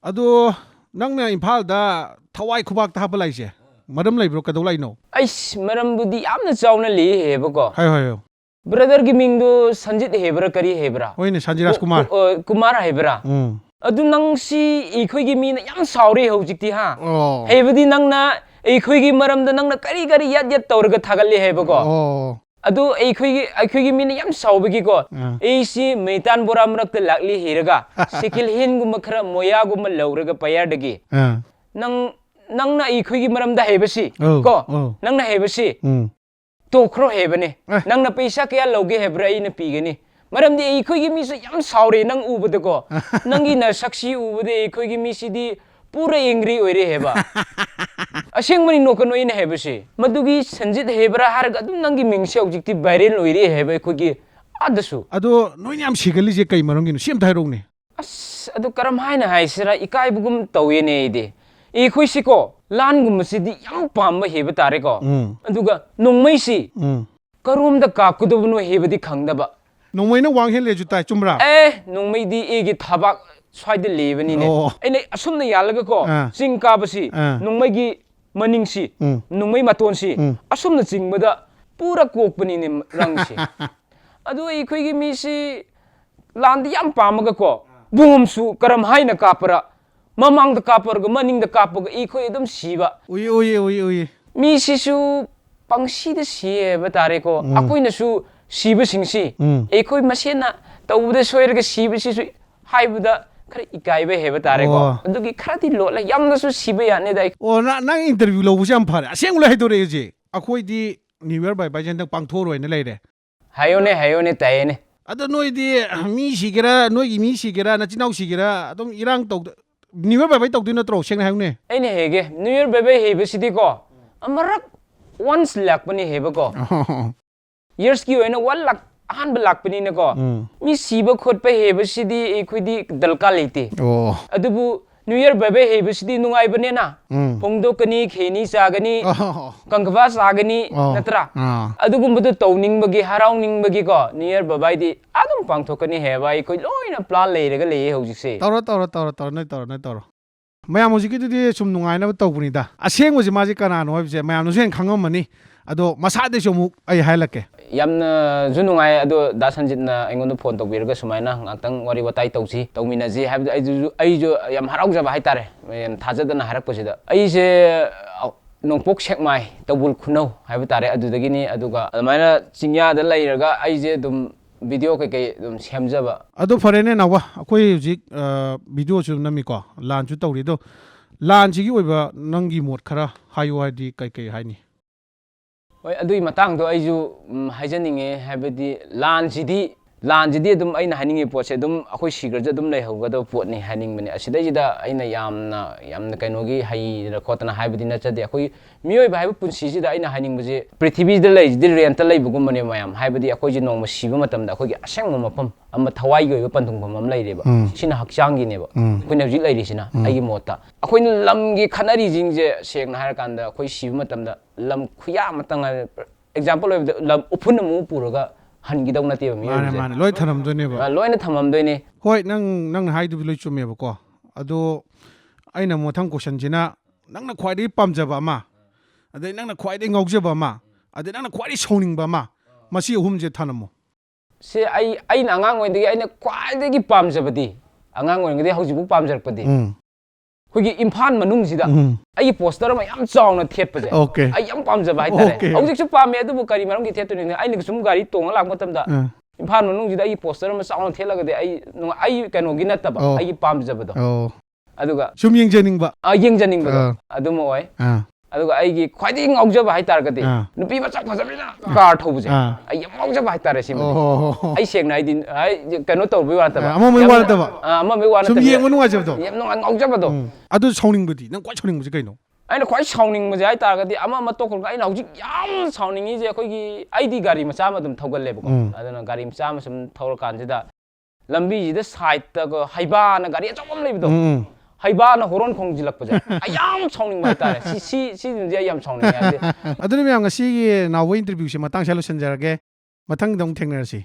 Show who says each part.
Speaker 1: ꯑꯗꯣ ꯅꯪꯅ ꯏꯝꯐꯥꯜꯗ ꯊꯋꯥꯏ ꯈꯨꯕꯥꯛꯇ ꯍꯥꯞꯄ ꯂꯩꯁꯦ ꯃꯔꯝ ꯂꯩꯕ꯭ꯔꯣ ꯀꯩꯗꯧ ꯂꯩꯅꯣ
Speaker 2: ꯑꯩꯁ ꯃꯔꯝꯕꯨꯗꯤ ꯌꯥꯝꯅ ꯆꯥꯎꯅ ꯂꯩꯌꯦꯕꯀꯣ
Speaker 1: ꯍꯥꯏꯌꯣ ꯍꯥꯏꯌꯣ
Speaker 2: ꯕ꯭ꯔꯗꯔꯒꯤ ꯃꯤꯡꯗꯨ ꯁꯟꯖꯤꯠ ꯍꯩꯕ꯭ꯔꯥ ꯀꯔꯤ ꯍꯩꯕ꯭ꯔꯥ
Speaker 1: ꯍꯣꯏꯅꯦ ꯁꯟꯖꯤꯔꯥꯖ ꯀꯨꯃꯥꯔ
Speaker 2: ꯀꯨꯃꯥꯔ ꯍꯩꯕ꯭ꯔꯥ ꯑꯗꯨ ꯅꯪꯁꯤ ꯑꯩꯈꯣꯏꯒꯤ ꯃꯤꯅ ꯌꯥꯝ ꯁꯥꯎꯔꯦ ꯍꯧꯖꯤꯛꯇꯤ ꯍꯥ
Speaker 1: ꯑꯣ
Speaker 2: ꯍꯩꯕꯗꯤ ꯅꯪꯅ ꯑꯩꯈꯣꯏꯒꯤ ꯃꯔꯝꯗ ꯅꯪꯅ ꯀꯔꯤ ꯀꯔꯤ ꯌꯥꯠ ꯌꯥꯠ ꯇꯧꯔꯒ ꯊꯥꯒꯠꯂꯤ ꯍꯥꯏꯕꯀꯣ
Speaker 1: ꯑꯣ
Speaker 2: ꯑꯗꯨ ꯑꯩꯈꯣꯏꯒꯤ ꯃꯤꯅ ꯌꯥꯝ ꯁꯥꯎꯕꯒꯤꯀꯣ ꯑꯩꯁꯤ ꯃꯩꯇꯥꯟ ꯕꯣꯔꯥ ꯃꯔꯛꯇ ꯂꯥꯛꯂꯤ ꯍꯩꯔꯒ ꯁꯦꯀꯦꯟ ꯍꯦꯟꯒꯨꯝꯕ ꯈꯔ ꯃꯣꯌꯥꯒꯨꯝꯕ ꯂꯧꯔꯒ ꯄꯌꯥꯔꯗꯒꯤ ꯅꯪꯅ ꯑꯩꯈꯣꯏꯒꯤ ꯃꯔꯝꯗ ꯍꯩꯕꯁꯤ ꯀꯣ ꯅꯪꯅ ꯍꯩꯕꯁꯤ ꯇꯣꯛꯈ꯭ꯔꯣ ꯍꯩꯕꯅꯦ ꯅꯪꯅ ꯄꯩꯁꯥ ꯀꯌꯥ ꯂꯧꯒꯦ ꯍꯥꯏꯕ꯭ꯔꯥ ꯑꯩꯅ ꯄꯤꯒꯅꯤ ꯃꯔꯝꯗꯤ ꯑꯩꯈꯣꯏꯒꯤ ꯃꯤꯁꯨ ꯌꯥꯝ ꯁꯥꯎꯔꯦ ꯅꯪ ꯎꯕꯗꯀꯣ ꯅꯪꯒꯤ ꯅꯁꯛꯁꯤ ꯎꯕꯗ ꯑꯩꯈꯣꯏꯒꯤ ꯃꯤꯁꯤꯗꯤ ꯄꯨꯔꯥ ꯑꯦꯡꯒ꯭ꯔꯤ ꯑꯣꯏꯔꯦ ꯍꯥꯏꯕ ꯑꯁꯦꯡꯕꯅꯤ ꯅꯣꯛꯀꯅꯨ ꯑꯩꯅ ꯍꯥꯏꯕꯁꯤ ꯃꯗꯨꯒꯤ ꯁꯟꯖꯤꯠ ꯍꯩꯕ꯭ꯔꯥ ꯍꯥꯏꯔꯒ ꯑꯗꯨꯝ ꯅꯪꯒꯤ ꯃꯤꯡꯁꯦ ꯍꯧꯖꯤꯛꯇꯤ ꯚꯥꯏꯔꯦꯜ ꯑꯣꯏꯔꯦ ꯍꯥꯏꯕ ꯑꯩꯈꯣꯏꯒꯤ ꯑꯗꯁꯨ
Speaker 1: ꯑꯗꯣ ꯅꯣꯏꯅ ꯌꯥꯝ ꯁꯤꯒꯜꯂꯤꯁꯦ ꯀꯩ ꯃꯔꯝꯒꯤꯅꯣ ꯁꯤ ꯑꯝꯇ ꯍꯥꯏꯔꯛꯎꯅꯦ
Speaker 2: ꯑꯁ ꯑꯗꯨ ꯀꯔꯝ ꯍꯥꯏꯅ ꯍꯥꯏꯁꯤꯔꯥ ꯏꯀꯥꯏꯕꯒꯨꯝ ꯇꯧꯋꯦꯅꯦ ꯑꯩꯗꯤ ꯑꯩꯈꯣꯏꯁꯤꯀꯣ ꯂꯥꯟꯒꯨꯝꯕꯁꯤꯗꯤ ꯌꯥꯝ ꯄꯥꯝꯕ ꯍꯩꯕ ꯇꯥꯔꯦꯀꯣ ꯑꯗꯨꯒ ꯅꯣꯡꯃꯩꯁꯤ ꯀꯔꯣꯝꯗ ꯀꯥꯞꯀꯗꯕꯅꯣ ꯍꯩꯕꯗꯤ ꯈꯪꯗꯕ
Speaker 1: ꯅꯣꯡꯃꯩꯅ ꯋꯥꯡ ꯍꯦꯜꯂꯦꯁꯨ ꯇꯥꯏ ꯆꯨꯝꯕ꯭ꯔꯥ
Speaker 2: ꯅꯣꯡꯃꯩꯗꯤ ꯑꯩꯒꯤ ꯊꯕꯥꯛ ꯁ꯭ꯋꯥꯏꯗ ꯂꯩꯕꯅꯤꯅꯦ ꯑꯩꯅ ꯑꯁꯨꯝꯅ ꯌꯥꯜꯂꯒꯀꯣ ꯆꯤꯡ ꯀꯥꯕꯁꯤ ꯅꯣꯡꯃꯩꯒꯤ ꯃꯅꯤꯡꯁꯤ ꯅꯣꯡꯃꯩ ꯃꯇꯣꯟꯁꯤ ꯑꯁꯨꯝꯅ ꯆꯤꯡꯕꯗ ꯄꯨꯔꯥ ꯀꯣꯛꯄꯅꯤꯅꯦ ꯔꯪꯁꯤ ꯑꯗꯨ ꯑꯩꯈꯣꯏꯒꯤ ꯃꯤꯁꯤ ꯂꯥꯟꯗꯤ ꯌꯥꯝ ꯄꯥꯝꯃꯒꯀꯣ ꯕꯣꯝꯁꯨ ꯀꯔꯝ ꯍꯥꯏꯅ ꯀꯥꯞꯄꯔꯥ ꯃꯃꯥꯡꯗ ꯀꯥꯞꯄꯔꯒ ꯃꯅꯤꯡꯗ ꯀꯥꯞꯄꯒ ꯑꯩꯈꯣꯏ ꯑꯗꯨꯝ ꯁꯤꯕ
Speaker 1: ꯎꯏ ꯎꯏ ꯎꯏ ꯎꯏ
Speaker 2: ꯃꯤꯁꯤꯁꯨ ꯄꯪꯁꯤꯗ ꯁꯤꯌꯦ ꯍꯥꯏꯕ ꯇꯥꯔꯦꯀꯣ ꯑꯩꯈꯣꯏꯅꯁꯨ ꯁꯤꯕꯁꯤꯡꯁꯤ ꯑꯩꯈꯣꯏ ꯃꯁꯦꯟꯅ ꯇꯧꯕꯗ ꯁꯣꯏꯔꯒ ꯁꯤꯕꯁꯤꯁꯨ ꯍꯥꯏꯕꯗ ꯈꯔ ꯏꯀꯥꯏꯕ ꯍꯩꯕ ꯇꯥꯔꯦꯀꯣ ꯑꯗꯨꯒꯤ ꯈꯔꯗꯤ ꯂꯣꯠꯂꯦ ꯌꯥꯝꯅꯁꯨ ꯁꯤꯕ ꯌꯥꯅꯤꯗ
Speaker 1: ꯑꯣ ꯅꯪ ꯏꯟꯇꯔꯚꯤꯌꯨ ꯂꯧꯕꯁꯦ ꯌꯥꯝ ꯐꯔꯦ ꯑꯁꯦꯡꯕ ꯂꯣꯏ ꯍꯥꯏꯗꯣꯔꯛꯑꯦ ꯍꯧꯖꯤꯛ ꯑꯩꯈꯣꯏꯗꯤ ꯅ꯭ꯌꯨ ꯏꯌꯔ ꯕꯥꯏ ꯕꯥꯏꯁꯦ ꯍꯟꯗꯛ ꯄꯥꯡꯊꯣꯛꯑꯔꯣꯏꯅ ꯂꯩꯔꯦ
Speaker 2: ꯍꯥꯏꯌꯣꯅꯦ ꯇꯥꯏꯌꯦꯅꯦ
Speaker 1: ꯑꯗꯣ ꯅꯣꯏꯗꯤ ꯃꯤ ꯁꯤꯒꯦꯔꯥ ꯅꯣꯏꯒꯤ ꯃꯤ ꯁꯤꯒꯦꯔꯥ ꯅꯆꯤꯟꯅꯥꯎ ꯁꯤꯒꯦꯔꯥ ꯑꯗꯨꯝ ꯏꯔꯥꯡ ꯇꯧꯗ ꯅ꯭ꯌꯨ ꯏꯌꯔ ꯕꯥꯏ ꯕꯥꯏ ꯇꯧꯗꯣꯏ ꯅꯠꯇ꯭ꯔꯣ ꯁꯦꯡꯅ ꯍꯥꯏꯌꯨꯅꯦ
Speaker 2: ꯑꯩꯅ ꯍꯦꯒꯦ ꯅ꯭ꯌꯨ ꯏꯌꯔ ꯕꯥꯏ ꯕꯥꯏ ꯍꯩꯕꯁꯤꯗꯤꯀꯣ ꯑꯃꯔꯛ ꯋꯥꯟꯁ ꯂꯥꯛꯄꯅꯤ ꯍꯩꯕꯀꯣ ꯌꯔꯁꯀꯤ ꯑꯣꯏꯅ 1 ꯂꯥꯛ ꯑꯍꯥꯟꯕ ꯂꯥꯛꯄꯅꯤꯅꯀꯣ ꯃꯤ ꯁꯤꯕ ꯈꯣꯠꯄ ꯍꯩꯕꯁꯤꯗꯤ ꯑꯩꯈꯣꯏꯗꯤ ꯗꯔꯀꯥꯔ ꯂꯩꯇꯦ ꯑꯗꯨꯕꯨ ꯅ꯭ꯌꯨ ꯏꯌꯔ ꯕꯥꯏ ꯕꯥꯏ ꯍꯩꯕꯁꯤꯗꯤ ꯅꯨꯡꯉꯥꯏꯕꯅꯦꯅ ꯐꯣꯡꯗꯣꯛꯀꯅꯤ ꯈꯦꯅꯤ ꯆꯥꯒꯅꯤ ꯀꯪꯀꯕꯥ ꯆꯥꯒꯅꯤ ꯅꯠꯇ꯭ꯔꯥ ꯑꯗꯨꯒꯨꯝꯕꯗꯨ ꯇꯧꯅꯤꯡꯕꯒꯤ ꯍꯔꯥꯎꯅꯤꯡꯕꯒꯤꯀꯣ ꯅ꯭ꯌꯨ ꯏꯌꯔ ꯕꯥꯏ ꯕꯥꯏꯗꯤ ꯑꯗꯨꯝ ꯄꯥꯡꯊꯣꯛꯀꯅꯤ ꯍꯥꯏꯕ ꯑꯩꯈꯣꯏ ꯂꯣꯏꯅ ꯄ꯭ꯂꯥꯟ ꯂꯩꯔꯒ ꯂꯩꯌꯦ ꯍꯧꯖꯤꯛꯁꯦ
Speaker 1: ꯇꯧꯔꯣ ꯅꯣꯏ ꯇꯧꯔꯣ ꯃꯌꯥꯝ ꯍꯧꯖꯤꯛꯀꯤꯗꯨꯗꯤ ꯁꯨꯝ ꯅꯨꯡꯉꯥꯏꯅꯕ ꯇꯧꯕꯅꯤꯗ ꯑꯁꯦꯡꯕꯁꯤ ꯃꯥꯁꯦ ꯀꯅꯥꯅꯣ ꯍꯥꯏꯕꯁꯦ ꯃꯌꯥꯝꯅꯁꯨ ꯍꯦꯟꯅ ꯈꯪꯉꯝꯃꯅꯤ ꯑꯗꯣ ꯃꯁꯥꯗꯩꯁꯨ ꯑꯃꯨꯛ ꯑꯩ ꯍꯥꯏꯔꯛꯀꯦ
Speaker 2: ꯌꯥꯝꯅꯁꯨ ꯅꯨꯡꯉꯥꯏ ꯑꯗꯣ ꯗꯥ ꯁꯟꯖꯤꯠꯅ ꯑꯩꯉꯣꯟꯗ ꯐꯣꯟ ꯇꯧꯕꯤꯔꯒ ꯁꯨꯃꯥꯏꯅ ꯉꯥꯛꯇꯪ ꯋꯥꯔꯤ ꯋꯥꯇꯥꯏ ꯇꯧꯃꯤꯟꯅꯁꯤ ꯍꯥꯏꯕꯗꯤ ꯑꯩꯁꯨ ꯌꯥꯝ ꯍꯔꯥꯎꯖꯕ ꯍꯥꯏꯇꯥꯔꯦ ꯌꯥꯝ ꯊꯥꯖꯗꯅ ꯍꯥꯏꯔꯛꯄꯁꯤꯗ ꯑꯩꯁꯦ ꯅꯣꯡꯄꯣꯛ ꯁꯦꯛꯃꯥꯏ ꯇꯧꯕꯨꯜ ꯈꯨꯅꯧ ꯍꯥꯏꯕ ꯇꯥꯔꯦ ꯑꯗꯨꯗꯒꯤꯅꯤ ꯑꯗꯨꯒ ꯑꯗꯨꯃꯥꯏꯅ ꯆꯤꯡꯌꯥꯗ ꯂꯩꯔꯒ ꯑꯩꯁꯦ ꯑꯗꯨꯝ ꯚꯤꯗꯤꯑꯣ ꯀꯩꯀꯩ ꯑꯗꯨꯝ ꯁꯦꯝꯖꯕ
Speaker 1: ꯑꯗꯣ ꯐꯔꯦꯅꯦ ꯅꯥꯎꯕ ꯑꯩꯈꯣꯏ ꯍꯧꯖꯤꯛ ꯚꯤꯗꯤꯑꯣꯁꯨ ꯅꯝꯃꯤꯀꯣ ꯂꯥꯟꯁꯨ ꯇꯧꯔꯤ ꯑꯗꯣ ꯂꯥꯟꯁꯤꯒꯤ ꯑꯣꯏꯕ ꯅꯪꯒꯤ ꯃꯣꯠ ꯈꯔ ꯍꯥꯏꯌꯨ ꯍꯥꯏꯗꯤ ꯀꯩ ꯍꯥꯏꯅꯤ
Speaker 2: ꯍꯣꯏ ꯑꯗꯨꯒꯤ ꯃꯇꯥꯡꯗꯣ ꯑꯩꯁꯨ ꯍꯥꯏꯖꯅꯤꯡꯉꯦ ꯍꯥꯏꯕꯗꯤ ꯂꯥꯟꯁꯤꯗꯤ ꯑꯗꯨꯝ ꯑꯩꯅ ꯍꯥꯏꯅꯤꯡꯉꯤ ꯄꯣꯠꯁꯦ ꯑꯗꯨꯝ ꯑꯩꯈꯣꯏ ꯁꯤꯈ꯭ꯔꯁꯨ ꯑꯗꯨꯝ ꯂꯩꯍꯧꯒꯗꯕ ꯄꯣꯠꯅꯤ ꯍꯥꯏꯅꯤꯡꯕꯅꯦ ꯑꯁꯤꯗꯩꯁꯤꯗ ꯑꯩꯅ ꯌꯥꯝꯅ ꯀꯩꯅꯣꯒꯤ ꯍꯩꯗꯅ ꯈꯣꯠꯇꯅ ꯍꯥꯏꯕꯗꯤ ꯅꯠꯆꯗꯦ ꯑꯩꯈꯣꯏ ꯃꯤꯑꯣꯏꯕ ꯍꯥꯏꯕ ꯄꯨꯟꯁꯤꯁꯤꯗ ꯑꯩꯅ ꯍꯥꯏꯅꯤꯡꯕꯁꯦ ꯄ꯭ꯔꯤꯊꯤꯕꯤꯁꯤꯗ ꯂꯩꯔꯤꯁꯤꯗꯤ ꯔꯦꯟꯇ ꯂꯩꯕꯒꯨꯝꯕꯅꯦ ꯃꯌꯥꯝ ꯍꯥꯏꯕꯗꯤ ꯑꯩꯈꯣꯏꯁꯦ ꯅꯣꯡꯃ ꯁꯤꯕ ꯃꯇꯝꯗ ꯑꯩꯈꯣꯏꯒꯤ ꯑꯁꯦꯡꯕ ꯃꯐꯝ ꯑꯃ ꯊꯋꯥꯏꯒꯤ ꯑꯣꯏꯕ ꯄꯟꯊꯨꯡꯐꯝ ꯑꯃ ꯂꯩꯔꯦꯕ ꯁꯤꯅ ꯍꯛꯆꯥꯡꯒꯤꯅꯦꯕ ꯑꯩꯈꯣꯏꯅ ꯍꯧꯖꯤꯛ ꯂꯩꯔꯤꯁꯤꯅ ꯑꯩꯒꯤ ꯃꯣꯠꯇ ꯑꯩꯈꯣꯏꯅ ꯂꯝꯒꯤ ꯈꯠꯅꯔꯤꯁꯤꯡꯁꯦ ꯁꯦꯡꯅ ꯍꯥꯏꯔꯀꯥꯟꯗ ꯑꯩꯈꯣꯏ ꯁꯤꯕ ꯃꯇꯝꯗ ꯂꯝ ꯈꯨꯌꯥ ꯑꯃꯇꯪ ꯑꯦꯛꯖꯥꯝꯄꯜ ꯑꯣꯏꯕꯗ ꯂꯝ ꯎꯐꯨꯟ ꯑꯃꯨꯛ ꯄꯨꯔꯒ ꯍꯟꯈꯤꯗꯧ ꯅꯠꯇꯦꯕ ꯃꯤꯑꯣꯏꯕꯁꯦ
Speaker 1: ꯃꯥꯅꯦ ꯂꯣꯏ ꯊꯅꯝꯗꯣꯏꯅꯦꯕ
Speaker 2: ꯂꯣꯏꯅ ꯊꯝꯃꯝꯗꯣꯏꯅꯦ
Speaker 1: ꯍꯣꯏ ꯅꯪꯅ ꯍꯥꯏꯗꯨꯕꯨ ꯂꯣꯏ ꯆꯨꯝꯃꯦꯕꯀꯣ ꯑꯗꯣ ꯑꯩꯅ ꯃꯊꯪ ꯀꯣꯏꯁꯟꯁꯤꯅ ꯅꯪꯅ ꯈ꯭ꯋꯥꯏꯗꯒꯤ ꯄꯥꯝꯖꯕ ꯑꯃ ꯑꯗꯩ ꯅꯪꯅ ꯈ꯭ꯋꯥꯏꯗꯒꯤ ꯉꯥꯎꯖꯕ ꯑꯃ ꯑꯗꯩ ꯅꯪꯅ ꯈ꯭ꯋꯥꯏꯗꯒꯤ ꯁꯥꯎꯅꯤꯡꯕ ꯑꯃ ꯃꯁꯤ ꯑꯍꯨꯝꯁꯦ ꯊꯅꯝꯃꯣ
Speaker 2: ꯁꯤ ꯑꯩꯅ ꯑꯉꯥꯡ ꯑꯣꯏꯔꯤꯉꯩꯗꯒꯤ ꯑꯩꯅ ꯈ꯭ꯋꯥꯏꯗꯒꯤ ꯄꯥꯝꯖꯕꯗꯤ ꯑꯉꯥꯡ ꯑꯣꯏꯔꯤꯉꯩꯗꯒꯤ ꯍꯧꯖꯤꯛꯐꯥꯎ ꯄꯥꯝꯖꯔꯛꯄꯗꯤ ꯑꯩꯈꯣꯏꯒꯤ ꯏꯝꯐꯥꯜ ꯃꯅꯨꯡꯁꯤꯗ ꯑꯩꯒꯤ ꯄꯣꯁꯇꯔ ꯑꯃ ꯌꯥꯝ ꯆꯥꯎꯅ ꯊꯦꯠꯄꯁꯦ ꯑꯩ ꯌꯥꯝ ꯄꯥꯝꯖꯕ ꯍꯥꯏꯇꯥꯔꯦ ꯍꯧꯖꯤꯛꯁꯨ ꯄꯥꯝꯃꯦ ꯑꯗꯨꯕꯨ ꯀꯔꯤ ꯃꯔꯝꯒꯤ ꯊꯦꯠꯇꯣꯏꯅꯣ ꯑꯩꯅ ꯁꯨꯝ ꯒꯥꯔꯤ ꯇꯣꯡꯉ ꯂꯥꯛꯄ ꯃꯇꯝꯗ ꯏꯝꯐꯥꯜ ꯃꯅꯨꯡꯁꯤꯗ ꯑꯩꯒꯤ ꯄꯣꯁꯇꯔ ꯑꯃ ꯆꯥꯎꯅ ꯊꯦꯠꯂꯒꯗꯤ ꯑꯩ ꯀꯩꯅꯣꯒꯤ ꯅꯠꯇꯕ ꯑꯩꯒꯤ ꯄꯥꯝꯖꯕꯗꯣ ꯑꯗꯨꯒ
Speaker 1: ꯁꯨꯝ
Speaker 2: ꯌꯦꯡꯖꯅꯤꯡꯕꯗꯣ ꯑꯗꯨꯃ ꯑꯣꯏ ꯑꯗꯨꯒ ꯑꯩꯒꯤ ꯈ꯭ꯋꯥꯏꯗꯒꯤ ꯉꯥꯎꯖꯕ ꯍꯥꯏꯇꯥꯔꯒꯗꯤ ꯅꯨꯄꯤ ꯃꯁꯛ ꯐꯖꯕꯤꯅ ꯀꯥꯔ ꯊꯧꯕꯁꯦ ꯑꯩ ꯌꯥꯝ ꯉꯥꯎꯖꯕ ꯍꯥꯏꯇꯥꯔꯦ ꯁꯤꯃꯗꯤ ꯑꯩ ꯁꯦꯡꯅ ꯍꯥꯏꯗꯤ ꯀꯩꯅꯣ ꯇꯧꯕꯩ ꯋꯥ ꯅꯠꯇꯕ
Speaker 1: ꯑꯃꯃꯩ ꯋꯥ ꯅꯠꯇꯕ
Speaker 2: ꯁꯨꯝ
Speaker 1: ꯌꯦꯡꯕ ꯅꯨꯡꯉꯥꯏꯖꯕꯗꯣ
Speaker 2: ꯌꯥꯝ ꯉꯥꯎꯖꯕꯗꯣ
Speaker 1: ꯑꯗꯨ ꯁꯥꯎꯅꯤꯡꯕꯗꯤ ꯅꯪ ꯈ꯭ꯋꯥꯏ ꯁꯥꯎꯅꯤꯡꯕꯁꯦ ꯀꯩꯅꯣ
Speaker 2: ꯑꯩꯅ ꯈ꯭ꯋꯥꯏ ꯁꯥꯎꯅꯤꯡꯕꯁꯦ ꯍꯥꯏꯇꯥꯔꯒꯗꯤ ꯑꯃ ꯇꯣꯛꯈ꯭ꯔꯒ ꯑꯩꯅ ꯍꯧꯖꯤꯛ ꯌꯥꯝ ꯁꯥꯎꯅꯤꯡꯉꯤꯁꯦ ꯑꯩꯈꯣꯏꯒꯤ ꯑꯩꯗꯤ ꯒꯥꯔꯤ ꯃꯆꯥ ꯑꯃ ꯑꯗꯨꯝ ꯊꯧꯒꯜꯂꯦꯕꯀꯣ ꯑꯗꯨꯅ ꯒꯥꯔꯤ ꯃꯆꯥ ꯑꯃ ꯁꯨꯝ ꯊꯧꯔꯀꯥꯟꯁꯤꯗ ꯂꯝꯕꯤꯁꯤꯗ ꯁꯥꯏꯗꯇꯒ ꯍꯩꯕꯥꯅ ꯒꯥꯔꯤ ꯑꯆꯧꯕ ꯑꯃ ꯂꯩꯕꯗꯣ ꯍꯩꯕꯥꯅ ꯍꯣꯔꯣꯟ ꯈꯣꯡꯖꯤꯜꯂꯛꯄꯁꯦ ꯑꯩ ꯌꯥꯝ ꯁꯥꯎꯅꯤꯡꯕ ꯍꯥꯏꯇꯥꯔꯦ ꯁꯤꯁꯤꯡꯁꯦ ꯑꯩ ꯌꯥꯝ ꯁꯥꯎꯅꯤꯡꯉꯦ ꯍꯥꯏꯕꯗꯤ
Speaker 1: ꯑꯗꯨꯅ ꯃꯌꯥꯝ ꯉꯁꯤꯒꯤ ꯅꯥꯎꯕ ꯏꯟꯇꯔꯚꯤꯌꯨꯁꯦ ꯃꯇꯥꯡ ꯁ꯭ꯋꯥꯏꯗ ꯂꯣꯏꯁꯤꯟꯖꯔꯒꯦ ꯃꯊꯪꯗ ꯑꯃꯨꯛ ꯊꯦꯡꯅꯔꯁꯤ